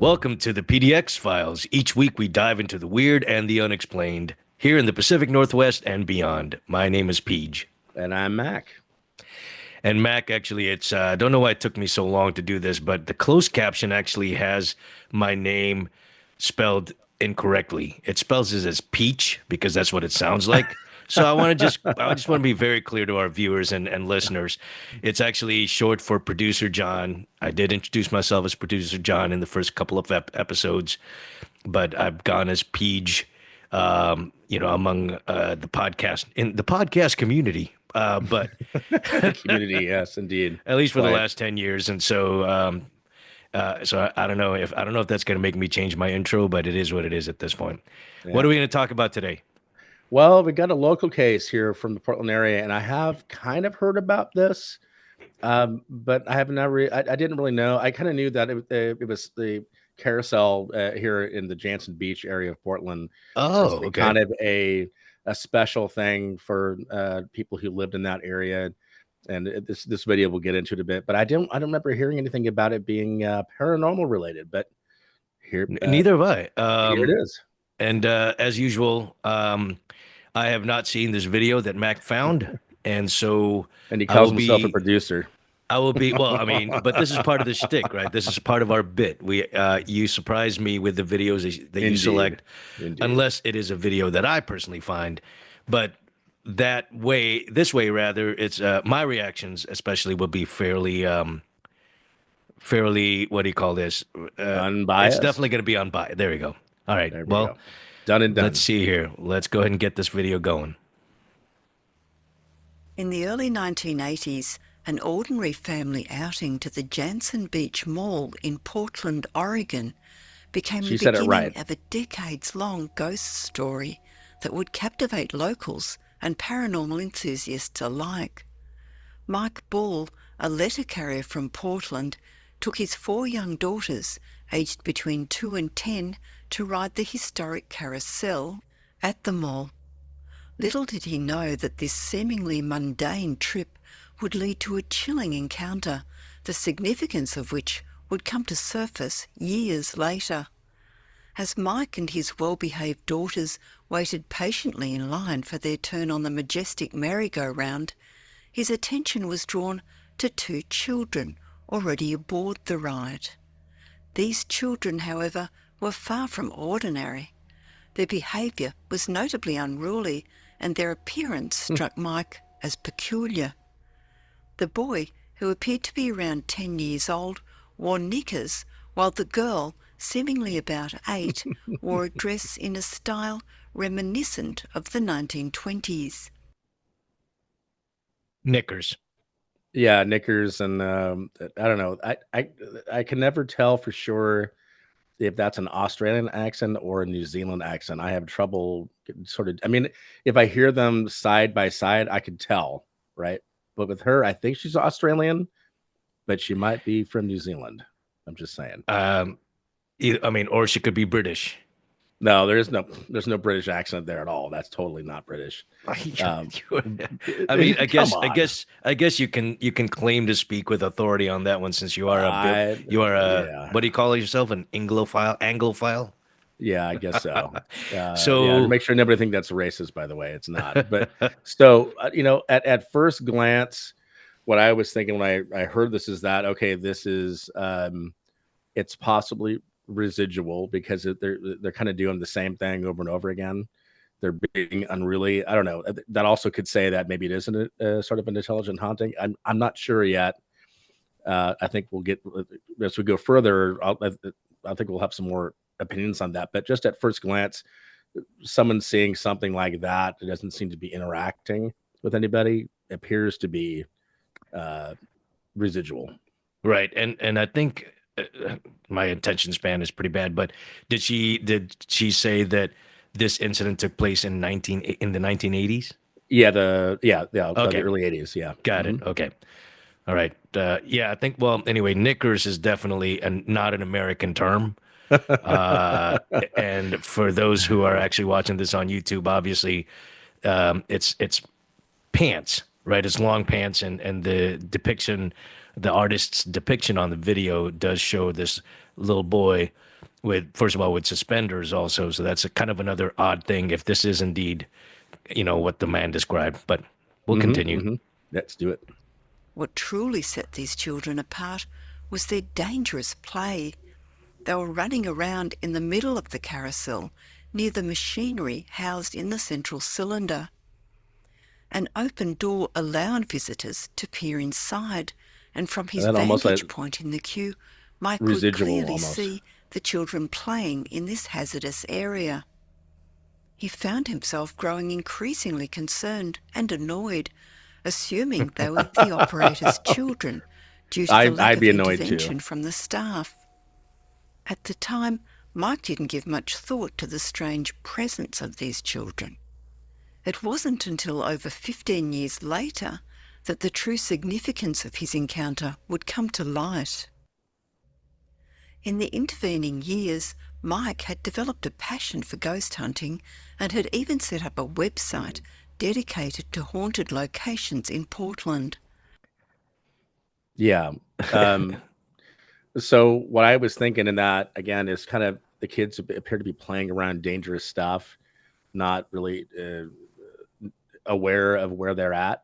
Welcome to the PDX files. Each week we dive into the weird and the unexplained here in the Pacific Northwest and beyond. My name is Peach. And I'm Mac. And Mac, actually, I don't know why it took me so long to do this, but the closed caption actually has my name spelled incorrectly. It spells it as Peach because that's what it sounds like. So I just want to be very clear to our viewers and listeners. It's actually short for producer John. I did introduce myself as producer John in the first couple of episodes, but I've gone as Peach, among the podcast in the podcast community. But Community, yes, indeed. at least for the Quiet. last 10 years. And so I don't know if that's going to make me change my intro, but it is what it is at this point. What Yeah. are we going to talk about today? Well, we got a local case here from the Portland area, and I have kind of heard about this, but I have not really. I didn't really know. I kind of knew that it was the Carousel here in the Jansen Beach area of Portland. As Oh, the okay. kind of a special thing for people who lived in that area. And this video will get into it a bit, but I don't remember hearing anything about it being paranormal related. But here Neither have I. here it is. And as usual, I have not seen this video that Mac found, and so And he I will calls himself a be producer. well, I mean, but this is part of the shtick, right? This is part of our bit. You surprise me with the videos that you Indeed. select, Indeed. unless it is a video that I personally find. But this way rather, it's my reactions, especially, will be fairly. What do you call this? It's Unbiased. definitely going to be unbiased. There we go. All right. There we Well, go. Done and let's done. see here. Let's go ahead and get this video going. In the early 1980s, an ordinary family outing to the Jansen Beach Mall in Portland, Oregon, became She the said it beginning right. of a decades-long ghost story that would captivate locals and paranormal enthusiasts alike. Mike Ball, a letter carrier from Portland, took his 4 young daughters, aged between 2 and 10, to ride the historic Carousel at the mall. Little did he know that this seemingly mundane trip would lead to a chilling encounter, the significance of which would come to surface years later. As Mike and his well-behaved daughters waited patiently in line for their turn on the majestic merry-go-round, his attention was drawn to 2 children already aboard the ride. These children, however, were far from ordinary. Their behaviour was notably unruly, and their appearance struck Mike as peculiar. The boy, who appeared to be around 10 years old, wore knickers, while the girl, seemingly about 8, wore a dress in a style reminiscent of the 1920s. Knickers. Yeah, knickers and I don't know. I can never tell for sure if that's an Australian accent or a New Zealand accent. I have trouble sort of. I mean, if I hear them side by side, I could tell, right? But with her, I think she's Australian, but she might be from New Zealand. I'm just saying. I mean, or she could be British. No, there's no British accent there at all. That's totally not British. Um, I mean, come on. I guess you can claim to speak with authority on that one since you are a bit, I you are a, yeah. what do you call yourself? An Anglophile? Yeah, I guess so. Yeah, to So, make sure nobody think that's racist, by the way, it's not. But so, at first glance, what I was thinking when I heard this is that, okay, this is, it's possibly residual because they're kind of doing the same thing over and over again. They're being unruly. I don't know. That also could say that maybe it isn't a sort of an intelligent haunting. I'm not sure yet. I think we'll get as we go further. I think we'll have some more opinions on that. But just at first glance, someone seeing something like that doesn't seem to be interacting with anybody. Appears to be uh, residual. right, and I think my attention span is pretty bad, but did she say that this incident took place in the 1980s? Yeah, the Okay, early '80s. Yeah. got it. Mhm. Okay. All right. Yeah, I think, well, anyway, knickers is definitely not an American term. Uh, and for those who are actually watching this on YouTube, obviously, it's pants, right? It's long pants, and the depiction the artist's depiction on the video does show this little boy with, first of all, with suspenders also. So that's a kind of another odd thing if this is indeed, what the man described. But we'll continue. Let's do it. What truly set these children apart was their dangerous play. They were running around in the middle of the carousel near the machinery housed in the central cylinder. An open door allowed visitors to peer inside, and from his And then almost vantage like point in the queue, Mike could residual clearly almost. see the children playing in this hazardous area. He found himself growing increasingly concerned and annoyed, assuming they were the operator's children due to the lack I'd of be annoyed too. intervention from the staff. At the time, Mike didn't give much thought to the strange presence of these children. It wasn't until over 15 years later that the true significance of his encounter would come to light. In the intervening years, Mike had developed a passion for ghost hunting and had even set up a website dedicated to haunted locations in Portland. Yeah. So what I was thinking in that, again, is kind of the kids appear to be playing around dangerous stuff, not really aware of where they're at.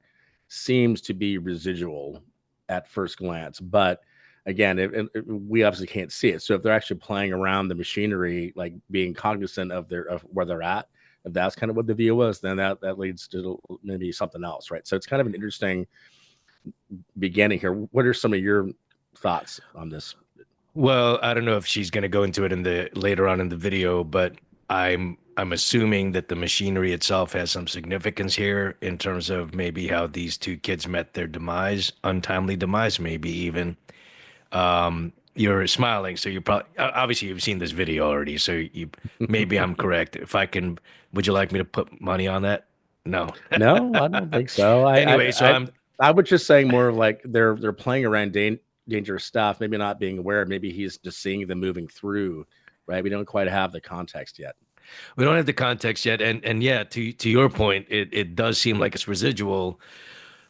Seems to be residual at first glance. But again, we obviously can't see it. So if they're actually playing around the machinery, like being cognizant of where they're at, if that's kind of what the view was, then that leads to maybe something else, right? So it's kind of an interesting beginning here. What are some of your thoughts on this? Well, I don't know if she's going to go into it later on in the video, but I'm assuming that the machinery itself has some significance here in terms of maybe how these two kids met their demise, untimely demise, maybe even. You're smiling, so you probably obviously you've seen this video already, so maybe I'm correct. If I can, would you like me to put money on that? No. No, I don't think so. Anyway, so I was just saying more of like they're playing around dangerous stuff, maybe not being aware. Maybe he's just seeing them moving through, right? We don't quite have the context yet. We don't have the context yet, and yeah, to your point, it does seem like it's residual,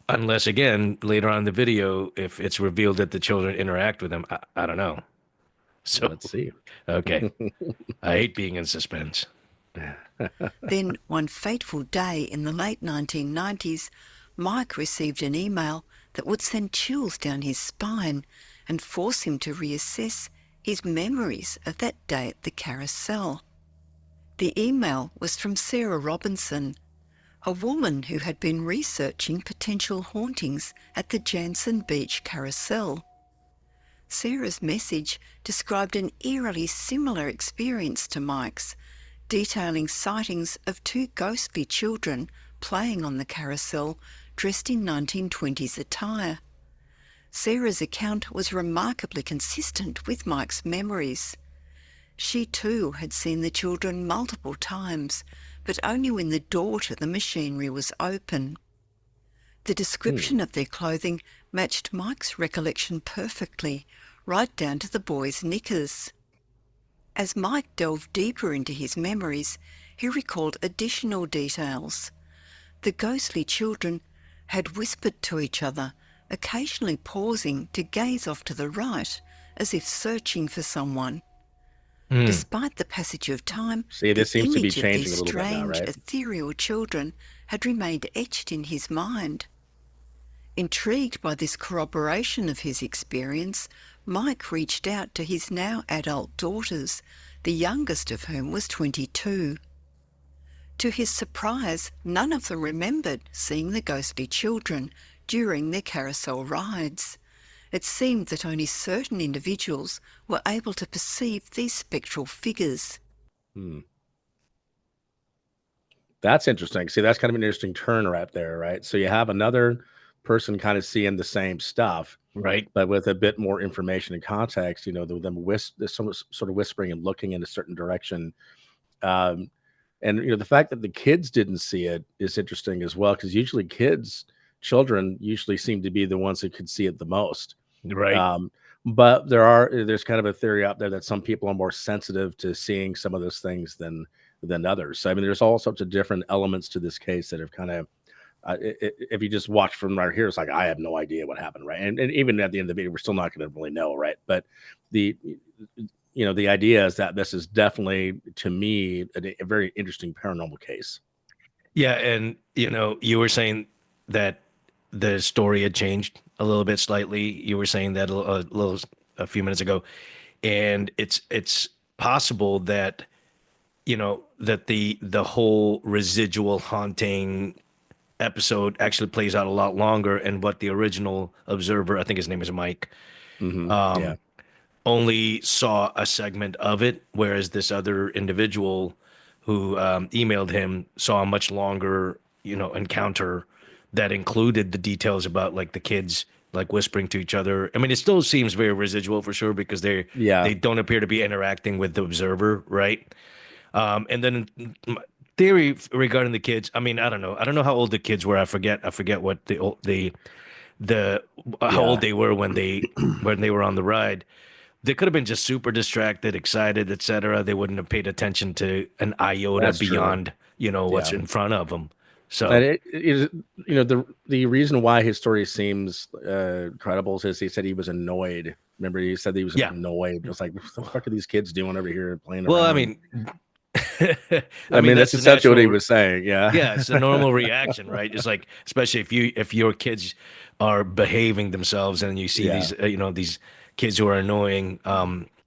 unless again later on in the video, if it's revealed that the children interact with him, I don't know. So Let's see. Okay, I hate being in suspense. Then, one fateful day in the late 1990s, Mike received an email that would send chills down his spine and force him to reassess his memories of that day at the Carousel. The email was from Sarah Robinson, a woman who had been researching potential hauntings at the Jansen Beach Carousel. Sarah's message described an eerily similar experience to Mike's, detailing sightings of two ghostly children playing on the carousel dressed in 1920s attire. Sarah's account was remarkably consistent with Mike's memories. She too had seen the children multiple times, but only when the door to the machinery was open. The description of their clothing matched Mike's recollection perfectly, right down to the boys' knickers. As Mike delved deeper into his memories, he recalled additional details. The ghostly children had whispered to each other, occasionally pausing to gaze off to the right, as if searching for someone. Despite the passage of time, See, this the seems to be image of changing these a little bit now, strange, right? ethereal children had remained etched in his mind. Intrigued by this corroboration of his experience, Mike reached out to his now adult daughters, the youngest of whom was 22. To his surprise, none of them remembered seeing the ghostly children during their carousel rides. It seemed that only certain individuals were able to perceive these spectral figures. That's interesting. See, that's kind of an interesting turn right there, right? So you have another person kind of seeing the same stuff, Right. but with a bit more information and context, them sort of whispering and looking in a certain direction. And the fact that the kids didn't see it is interesting as well, because usually children usually seem to be the ones who could see it the most. Right. But there's kind of a theory out there that some people are more sensitive to seeing some of those things than others. So I mean, there's all sorts of different elements to this case that have kind of if you just watch from right here, it's like I have no idea what happened, right? And even at the end of the video, we're still not going to really know, right? But the the idea is that this is definitely, to me, a very interesting paranormal case. Yeah, and you were saying that the story had changed a little bit slightly. You were saying that a few minutes ago, and it's possible that that the whole residual haunting episode actually plays out a lot longer, and what the original observer, I think his name is Mike, Yeah, only saw a segment of it, whereas this other individual who emailed him saw a much longer, encounter that included the details about like the kids like whispering to each other. I mean, it still seems very residual for sure because they yeah, don't appear to be interacting with the observer, right? And then theory regarding the kids. I mean, I don't know how old the kids were. I forget what the how old yeah. they were when they were on the ride. They could have been just super distracted, excited, etc. They wouldn't have paid attention to an iota That's true. beyond, what's Yeah. in front of them. And So, it is, the reason why his story seems credible is he said he was annoyed. Remember, he said he was yeah. annoyed. It was like, what the fuck are these kids doing over here playing Well, I around? mean, I I mean mean, that's that's the essentially what he natural. was saying. Yeah. Yeah, it's a normal reaction, right? It's like, especially if your kids are behaving themselves and you see Yeah. these, these kids who are annoying.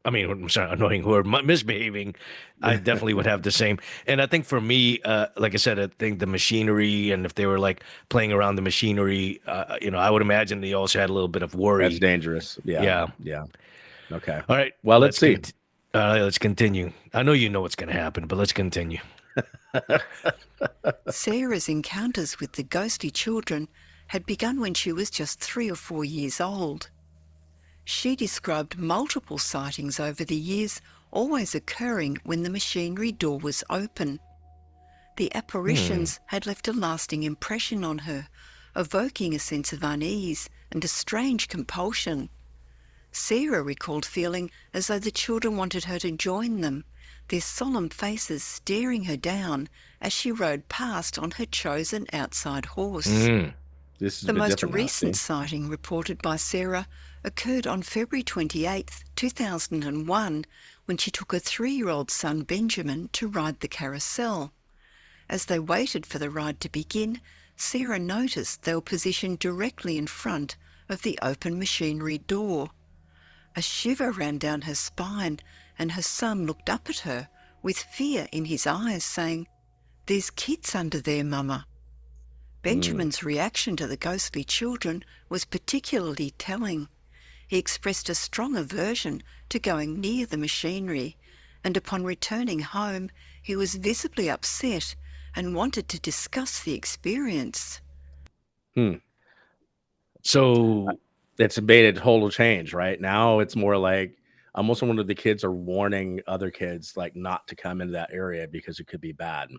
I mean, I'm sorry, annoying who are misbehaving. I definitely would have the same. And I think for me, like I said, I think the machinery, and if they were like playing around the machinery, I would imagine they also had a little bit of That's worry. dangerous. Yeah. Yeah. Yeah. Okay. All right, Well, let's see. let's continue. I know you know what's going to happen, but let's continue. Sarah's encounters with the ghostly children had begun when she was just 3 or 4 years old. She described multiple sightings over the years, always occurring when the machinery door was open. The Hmm. apparitions had left a lasting impression on her, evoking a sense of unease and a strange compulsion. Sarah recalled feeling as though the children wanted her to join them, their solemn faces staring her down as she rode past on her chosen outside horse. Mm. This is The a bit most different now. recent See? sighting reported by Sarah occurred on February 28, 2001, when she took her 3-year-old son Benjamin to ride the carousel. As they waited for the ride to begin, Sarah noticed they were positioned directly in front of the open machinery door. A shiver ran down her spine, and her son looked up at her with fear in his eyes, saying, "There's kids under there, Mama." Mm. Benjamin's reaction to the ghostly children was particularly telling. He expressed a strong aversion to going near the machinery, and upon returning home, he was visibly upset and wanted to discuss the experience. Hmm. So, It's made a total change, right? Now it's more like almost one of the kids are warning other kids like not to come into that area because it could be bad.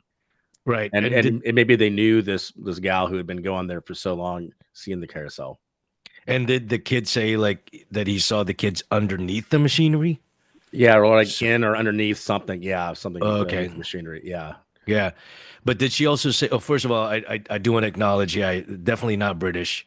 right. And And and, and maybe they knew this gal who had been going there for so long, seeing the carousel. did the kid say like that he saw the kids underneath the machinery? Yeah, or like So, in or underneath something. Yeah, something okay. underneath the machinery. Yeah. Yeah. But did she also say, oh, first of all, I do want to acknowledge, yeah, definitely not British.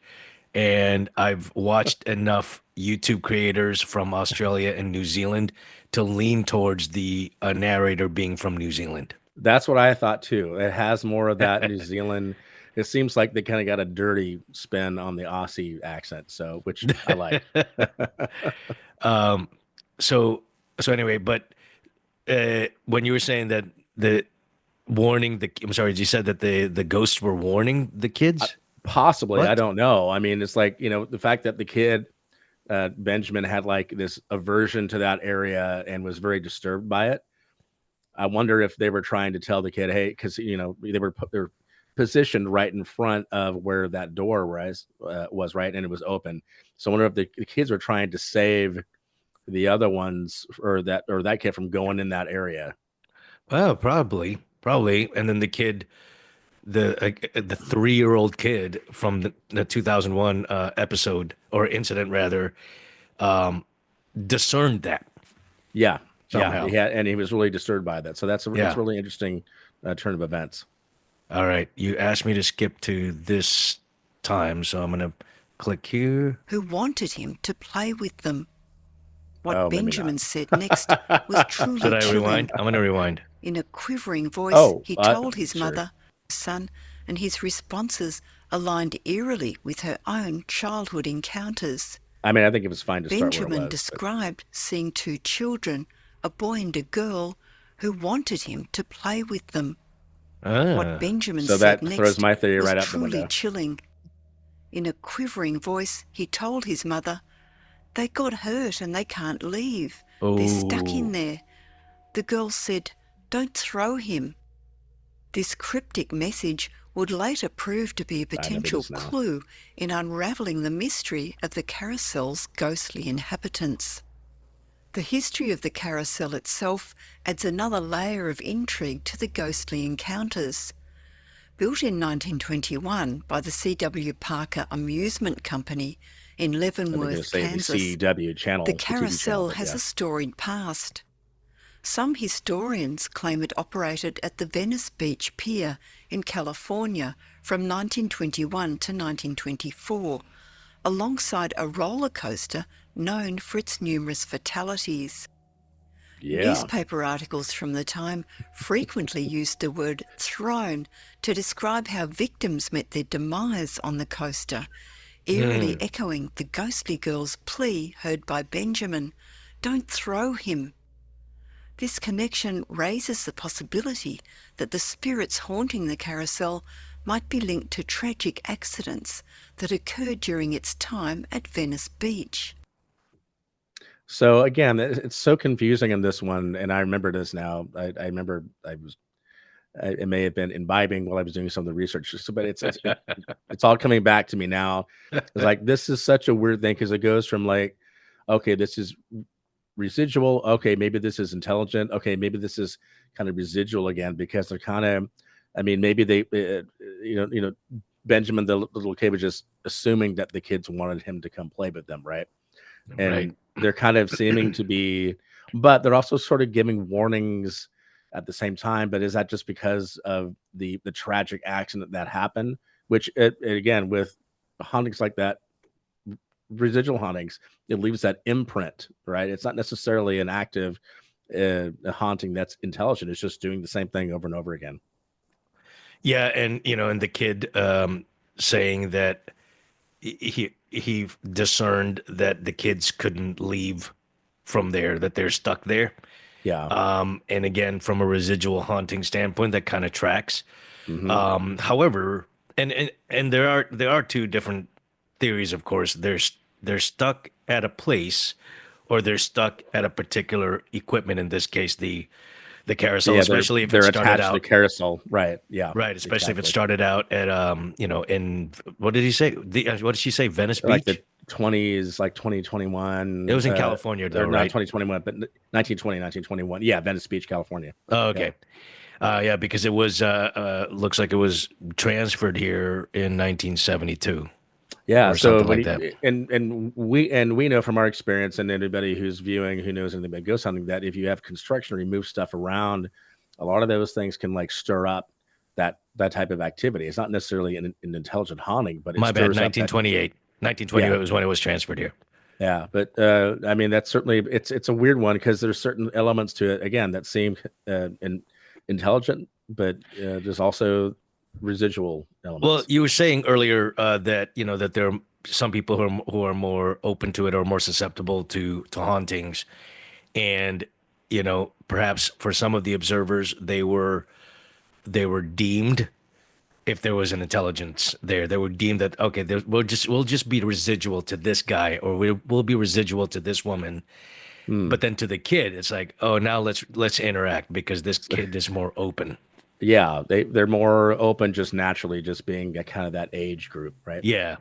And I've watched enough YouTube creators from Australia and New Zealand to lean towards the narrator being from New Zealand. That's what I thought too. It has more of that New Zealand. It seems like they kind of got a dirty spin on the Aussie accent, so which I like. Um, so so anyway, but when you were saying that the I'm sorry, you said that the ghosts were warning the Uh, kids? Possibly, I What? don't know. I mean, it's like, the fact that the kid, Benjamin, had like this aversion to that area and was very disturbed by it. I wonder if they were trying to tell the kid, hey, because they were positioned right in front of where that door was right, and it was open. So I wonder if the kids were trying to save the other ones or that kid from going in that area. Well, probably. And then the kid, the 3-year-old kid from the 2001 episode or incident rather, um, discerned that Yeah, yeah, somehow. and he was really disturbed by that. So that's Yeah. really interesting turn of events. All right. You asked me to skip to this time, so I'm gonna click here. who wanted him to play with them. What Oh, maybe not. Benjamin said next was Should truly I chilling. rewind? I'm gonna rewind. In a quivering voice, Oh, he told his sure. mother, son, and his responses aligned eerily with her own childhood encounters. I mean, I think it was fine to start where it Benjamin was, but described seeing two children, a boy and a girl, who wanted him to play with them. What Ah. Benjamin so said that throws next my theory was right out the truly window. chilling. In a quivering voice, he told his mother, they got hurt and they can't leave. They're stuck in Oh. there. The girl said, don't throw him. This cryptic message would later prove to be a I remember potential this now. clue in unravelling the mystery of the Carousel's ghostly inhabitants. The history of the Carousel itself adds another layer of intrigue to the ghostly encounters. Built in 1921 by the C.W. Parker Amusement Company in I think going to Leavenworth, say the Kansas, CW channel, the the TV channel, Carousel but has yeah. a storied past. Some historians claim it operated at the Venice Beach Pier in California from 1921 to 1924, alongside a roller coaster known for its numerous fatalities. Yeah. Newspaper articles from the time frequently used the word thrown to describe how victims met their demise on the coaster, eerily echoing the ghostly girl's plea heard by Benjamin, don't throw him. This connection raises the possibility that the spirits haunting the carousel might be linked to tragic accidents that occurred during its time at Venice Beach. So again, it's so confusing in this one, and I remember this now. I remember it may have been imbibing while I was doing some of the research, but it's all coming back to me now. It's like this is such a weird thing because it goes from like, okay, this is residual. Okay, maybe this is intelligent. Okay, maybe this is kind of residual again because they're kind of, I mean, maybe they, Benjamin, the little kid was just assuming that the kids wanted him to come play with them, right? Right. And they're kind of seeming to be, but they're also sort of giving warnings at the same time. But is that just because of the tragic accident that happened? Which again, with hauntings like that, residual hauntings, it leaves that imprint, right? It's not necessarily an active haunting that's intelligent. It's just doing the same thing over and over again. Yeah, and and the kid saying that he discerned that the kids couldn't leave from there, that they're stuck there. Yeah. And again, from a residual haunting standpoint, that kind of tracks. Hmm. However, and there are two different theories, of course. They're stuck at a place, or they're stuck at a particular equipment. In this case, the carousel, Yeah, especially if it they're started attached to the out carousel, right? Yeah, right, especially if it exactly. started out at in what did he say? What did she say? Venice Like the Beach? 20s, like It 2021, was in California, though, or not right? 2021, but 1920, 1921. Yeah, Venice Beach, California. Oh, Yep. okay. Yeah, because it was looks like it was transferred here in 1972 Yeah, or so something when like that. you, and we know from our experience, and anybody who's viewing who knows anything about ghost hunting, that if you have construction or you move stuff around, a lot of those things can like stir up that type of activity. It's not necessarily an intelligent haunting, but it My bad, stirs up that. 1928. Yeah, 1928 was when it was transferred here. yeah, but I mean that's certainly it's a weird one because there's certain elements to it again that seem intelligent, but there's also residual Well, elements. you were saying earlier that that there are some people who are more open to it or more susceptible to hauntings, and perhaps for some of the observers they were deemed, if there was an intelligence there, they were deemed that okay, we'll just be residual to this guy, or we'll be residual to this woman. Hmm. But then to the kid, it's like, oh, now let's interact because this kid is more open. Yeah, they're more open just naturally, just being a kind of that age group, right? Yeah,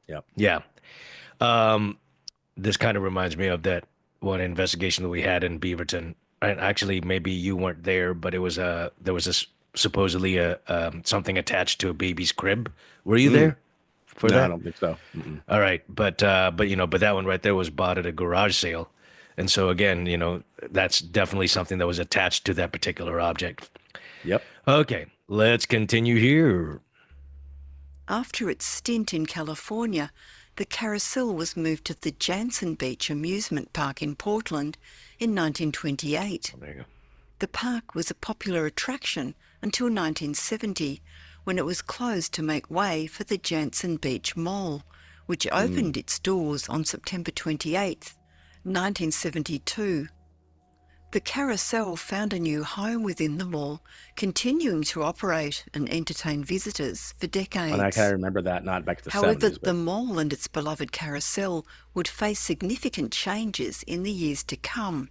Yep. yeah. Um, this kind of reminds me of that one investigation that we had in Beaverton. And actually, maybe you weren't there, but there was supposedly a something attached to a baby's crib. Were you Mm. there for No, I that? don't think so. Mm-mm. All right, but that one right there was bought at a garage sale, and so again, that's definitely something that was attached to that particular object. Yep. Okay, Let's continue here. After its stint in California, the Carousel was moved to the Jantzen Beach Amusement Park in Portland in 1928. There you go. The park was a popular attraction until 1970, when it was closed to make way for the Jantzen Beach Mall, which opened its doors on September 28, 1972. The Carousel found a new home within the mall, continuing to operate and entertain visitors for decades. And I kind of remember that, not back to the However, 70s. the mall and its beloved Carousel would face significant changes in the years to come.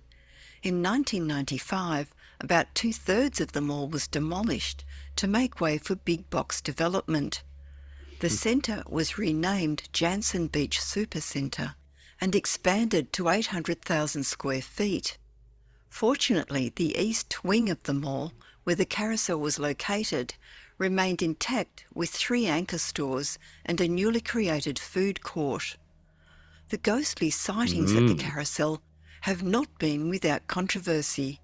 In 1995, about 2/3 of the mall was demolished to make way for big box development. The centre was renamed Jantzen Beach Supercentre and expanded to 800,000 square feet. Fortunately, the east wing of the mall, where the Carousel was located, remained intact with 3 anchor stores and a newly created food court. The ghostly sightings at the Carousel have not been without controversy.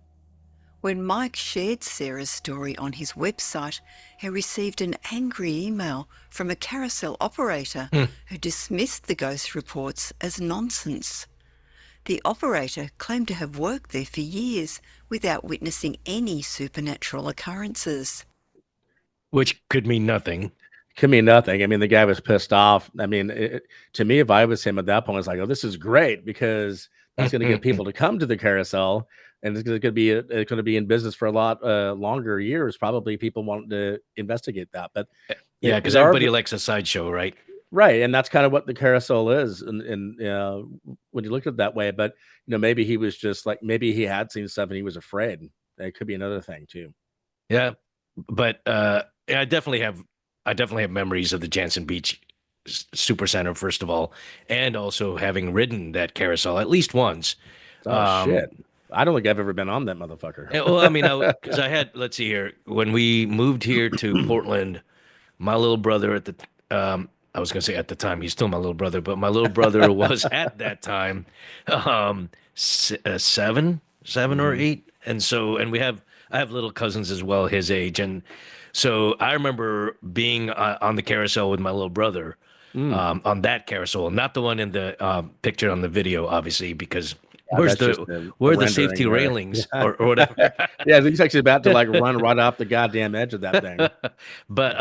When Mike shared Sarah's story on his website, he received an angry email from a Carousel operator who dismissed the ghost reports as nonsense. The operator claimed to have worked there for years without witnessing any supernatural occurrences. Which could mean nothing. Could mean nothing. I mean, the guy was pissed off. I mean, to me, if I was him at that point, I was like, oh, this is great because that's going to get people to come to the Carousel, and it's going to be in business for a lot longer years. Probably people want to investigate that. But Yeah, because everybody likes a sideshow, right? Right, and that's kind of what the Carousel is, and when you look at it that way. But maybe he was just like, maybe he had seen stuff and he was afraid. That could be another thing too. Yeah, but I definitely have memories of the Jantzen Beach Supercenter, first of all, and also having ridden that carousel at least once. Oh shit! I don't think I've ever been on that motherfucker. Well, I mean, because I had, let's see here, when we moved here to Portland, my little brother at the I was gonna say at the time, he's still my little brother, but my little brother was at that time 7 or 8, and so I have little cousins as well his age, and so I remember being on the carousel with my little brother on that carousel, not the one in the picture on the video, obviously, because where are the safety railings or whatever? Yeah, he's actually about to like run right off the goddamn edge of that thing. But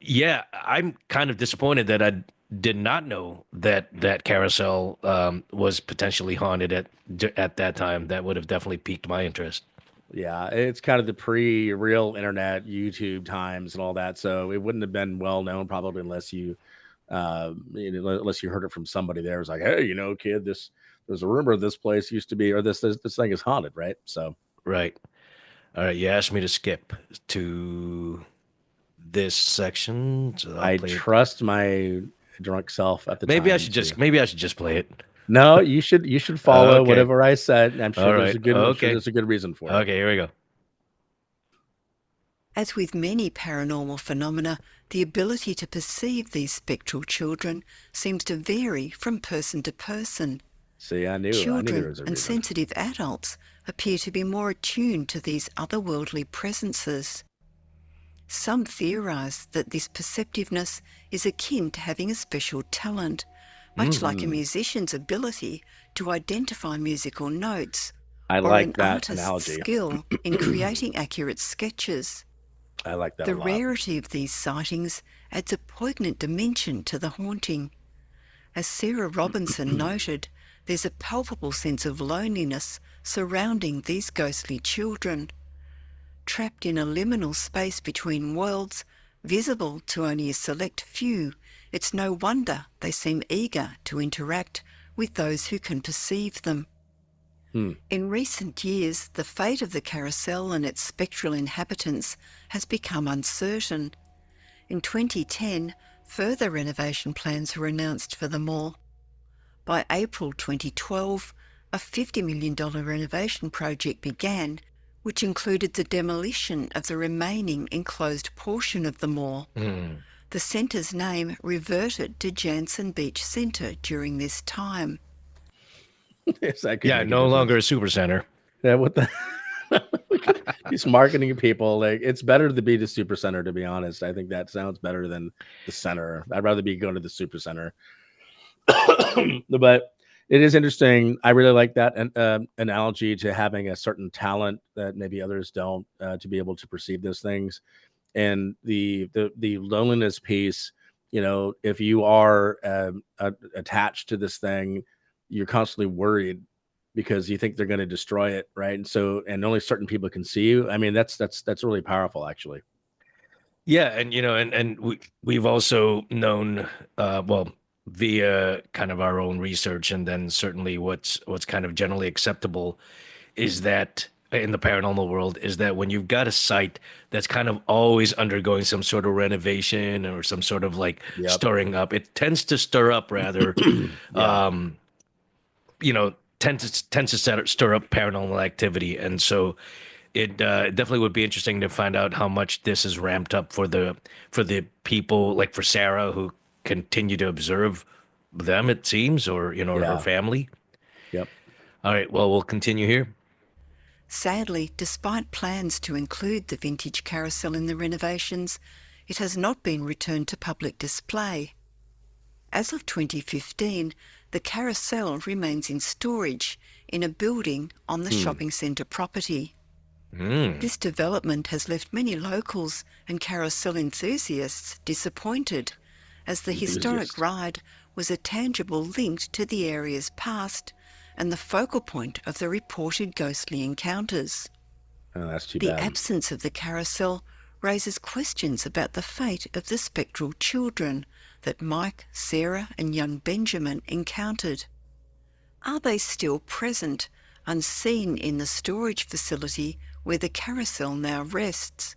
yeah, I'm kind of disappointed that I did not know that carousel was potentially haunted at that time. That would have definitely piqued my interest. Yeah, it's kind of the pre-real internet, YouTube times and all that. So it wouldn't have been well known probably unless unless you heard it from somebody there. It was like, hey, kid, there's a rumor this place used to be, or this thing is haunted, right? So right. All right, you asked me to skip to this section. So I trust my drunk self at the time. Maybe I should just play it. No, you should follow whatever I said. I'm sure there's a good reason for it. Okay, here we go. As with many paranormal phenomena, the ability to perceive these spectral children seems to vary from person to person. See, I knew Children there was a and reason. sensitive adults appear to be more attuned to these otherworldly presences. Some theorise that this perceptiveness is akin to having a special talent, much like a musician's ability to identify musical notes, or an artist's skill in creating accurate sketches. I like that The a lot. rarity of these sightings adds a poignant dimension to the haunting. As Sarah Robinson noted, there's a palpable sense of loneliness surrounding these ghostly children. Trapped in a liminal space between worlds, visible to only a select few, it's no wonder they seem eager to interact with those who can perceive them. In recent years, the fate of the Carousel and its spectral inhabitants has become uncertain. In 2010, further renovation plans were announced for the mall. By April 2012, a $50 million renovation project began, which included the demolition of the remaining enclosed portion of the mall. The centre's name reverted to Jantzen Beach Centre during this time. No longer a super center. Yeah, what the? these marketing people, like, it's better to be the super center, to be honest. I think that sounds better than the center. I'd rather be going to the super center. But it is interesting. I really like that analogy to having a certain talent that maybe others don't, to be able to perceive those things. And the loneliness piece, if you are attached to this thing, you're constantly worried because you think they're going to destroy it, right? And so, and only certain people can see you. I mean, that's really powerful, actually. Yeah, and we've also known, well, via kind of our own research, and then certainly what's kind of generally acceptable is that in the paranormal world is that when you've got a site that's kind of always undergoing some sort of renovation or some sort of like Yep. stirring up, it tends to stir up rather, Yeah. tends to stir up paranormal activity, and so it definitely would be interesting to find out how much this is ramped up for the people like for Sarah who continue to observe them, it seems, or or her Yeah. family. Yep. All right, well, we'll continue here. Sadly, despite plans to include the vintage carousel in the renovations, it has not been returned to public display. As of 2015, the carousel remains in storage in a building on the shopping centre property. Hmm. This development has left many locals and carousel enthusiasts disappointed, as the historic Enthusiast. ride was a tangible link to the area's past and the focal point of the reported ghostly encounters. Oh, that's too The bad. absence of the carousel raises questions about the fate of the spectral children that Mike, Sarah and young Benjamin encountered. Are they still present, unseen in the storage facility where the carousel now rests?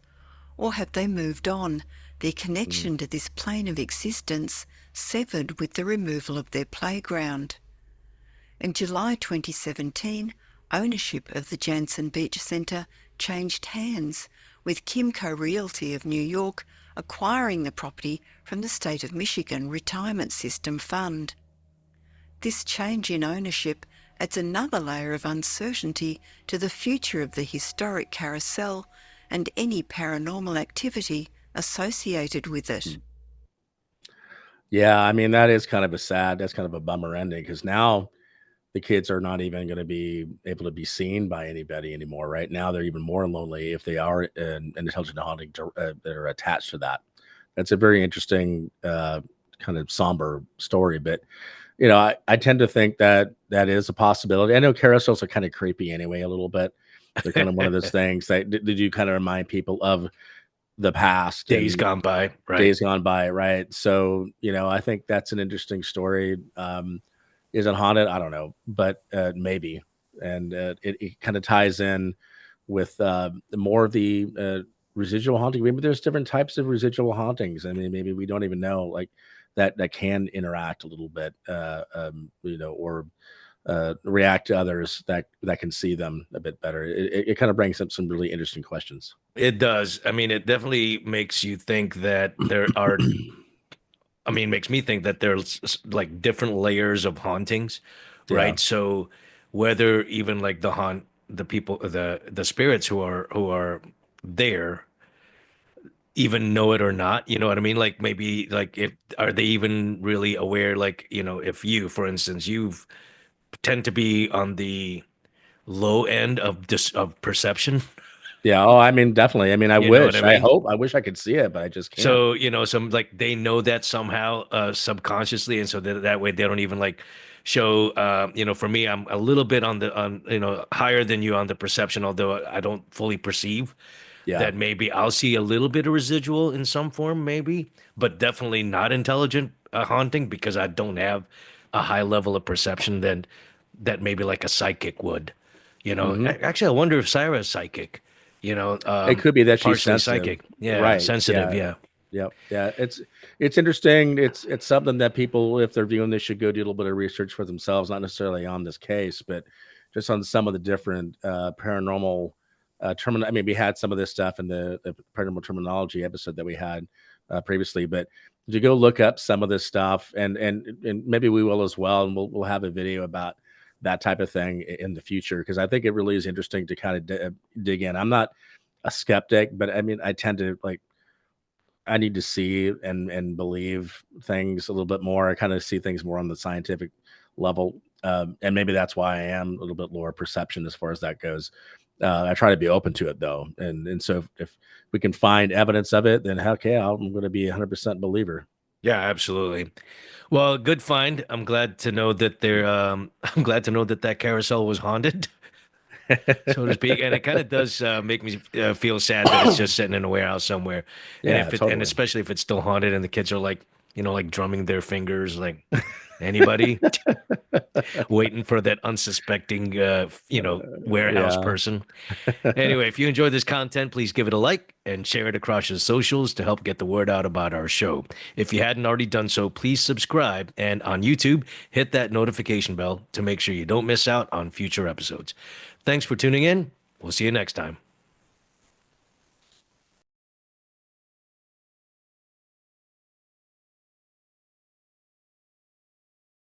Or have they moved on, their Mm. connection to this plane of existence severed with the removal of their playground? In July 2017, ownership of the Jansen Beach Centre changed hands, with Kimco Realty of New York acquiring the property from the State of Michigan Retirement System Fund. This change in ownership adds another layer of uncertainty to the future of the historic carousel and any paranormal activity associated with it. Yeah, I mean, that's kind of a bummer ending, because now the kids are not even going to be able to be seen by anybody anymore. Right now, they're even more lonely if they are an intelligent haunting that are attached to that. That's a very interesting, kind of somber story. But I tend to think that that is a possibility. I know carousels are kind of creepy anyway, a little bit. They're kind of one of those things that did you kind of remind people of the past Days and gone by, right? days gone by, right? So, I think that's an interesting story. Is it haunted? I don't know, but maybe. And it kind of ties in with more of the residual haunting. Maybe there's different types of residual hauntings. I mean, maybe we don't even know, like that can interact a little bit, or react to others that can see them a bit better. It kind of brings up some really interesting questions. It does. I mean, it definitely makes you think that there are, I mean, makes me think that there's like different layers of hauntings, Yeah. right? So whether even like the people, the spirits who are there even know it or not, you know what I mean? Like maybe like if are they even really aware? Like, if you, for instance, you've tend to be on the low end of of perception, Yeah. Oh, I mean, definitely. I mean, you know what I mean? I wish I could see it, but I just can't. So, some like they know that somehow subconsciously, and so that way they don't even like show for me, I'm a little bit on higher than you on the perception, although I don't fully perceive Yeah. that maybe I'll see a little bit of residual in some form, maybe, but definitely not intelligent haunting because I don't have a high level of perception that maybe like a psychic would. Hmm. Actually, I wonder if Sarah's psychic, you know, It um, could be that she's partially sensitive. psychic. Yeah, Right. sensitive. Yeah. Yeah. Yep. Yeah. It's interesting. It's something that people, if they're viewing this, should go do a little bit of research for themselves, not necessarily on this case, but just on some of the different paranormal I mean, we had some of this stuff in the paranormal terminology episode that we had previously, but to go look up some of this stuff, and maybe we will as well, and we'll have a video about that type of thing in the future, because I think it really is interesting to kind of dig in. I'm not a skeptic, but I mean, I tend to like, I need to see and believe things a little bit more. I kind of see things more on the scientific level, and maybe that's why I am a little bit lower perception as far as that goes. I try to be open to it though, and so if we can find evidence of it, then heck yeah, I'm going to be 100% believer. Yeah, absolutely. Well, good find. I'm glad to know that I'm glad to know that that carousel was haunted, so to speak. And it kind of does make me feel sad that it's just sitting in a warehouse somewhere. And Yeah, and totally. especially if it's still haunted and the kids are like, like drumming their fingers, like anybody waiting for that unsuspecting, warehouse Yeah. person. Anyway, if you enjoyed this content, please give it a like and share it across your socials to help get the word out about our show. If you hadn't already done so, please subscribe. And on YouTube, hit that notification bell to make sure you don't miss out on future episodes. Thanks for tuning in. We'll see you next time.